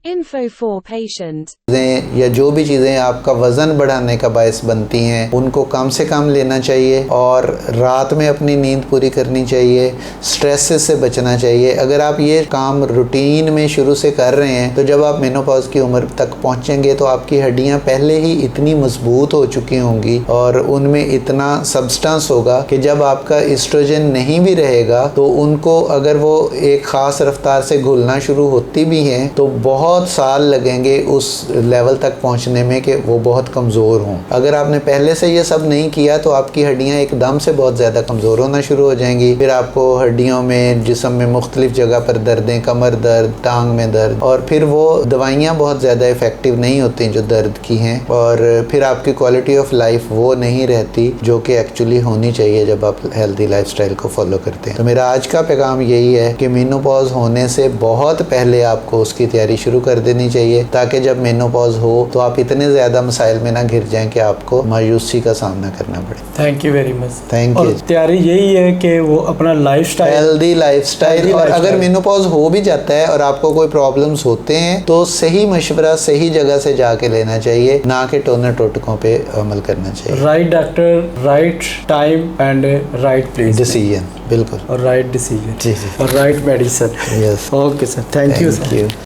Info for patient. या जो भी चीज़ें आपका वज़न बढ़ाने का बायस बनती हैं उनको कम से कम लेना चाहिए और रात में अपनी नींद पूरी करनी चाहिए, स्ट्रेस से बचना चाहिए। अगर आप ये काम रूटीन में शुरू से कर रहे हैं तो जब आप मेनोपॉज की उम्र तक पहुंचेंगे तो आपकी हड्डियां पहले ही इतनी मजबूत हो चुकी होंगी और उनमें इतना सब्सटेंस होगा कि जब आपका एस्ट्रोजन नहीं भी रहेगा तो उनको अगर वो एक ख़ास रफ्तार से घुलना शुरू होती भी हैं तो बहुत साल लगेंगे उस लेवल तक पहुंचने में कि वो बहुत कमज़ोर हों। अगर आपने पहले से ये सब नहीं किया तो आपकी हड्डियां एकदम से बहुत ज़्यादा कमज़ोर होना शुरू हो जाएंगी। फिर आपको हड्डियों में, जिस्म में मुख्तलिफ जगह पर दर्दें, कमर दर्द, टांग में दर्द, और फिर वो दवाइयाँ बहुत ज़्यादा इफ़ेक्टिव नहीं होती जो दर्द की हैं, और फिर आपकी क्वालिटी ऑफ लाइफ वो नहीं रहती जो कि एक्चुअली होनी चाहिए जब आप हेल्दी लाइफस्टाइल को फॉलो करते हैं। तो मेरा आज का पैगाम यही है कि मेनोपॉज होने से बहुत पहले आपको उसकी तैयारी शुरू कर देनी चाहिए ताकि जब मेनोपॉज हो तो आप इतने ज़्यादा मसाइल में ना घिर जाएं कि आपको मायूसी का सामना करना पड़े। Thank you very much. Thank you. तैयारी यही है कि वो अपना लाइफस्टाइल, हेल्दी लाइफस्टाइल, और अगर मेनोपॉज हो भी जाता है और आपको कोई प्रॉब्लम्स होते हैं तो सही मशवरा सही जगह से जाके लेना चाहिए, ना कि टोना टोटकों पे अमल करना चाहिए। Right doctor, right time and right place, decision, बिल्कुल, और राइट डिसीजन जी जी, और right medicine. Yes, okay sir, thank you sir.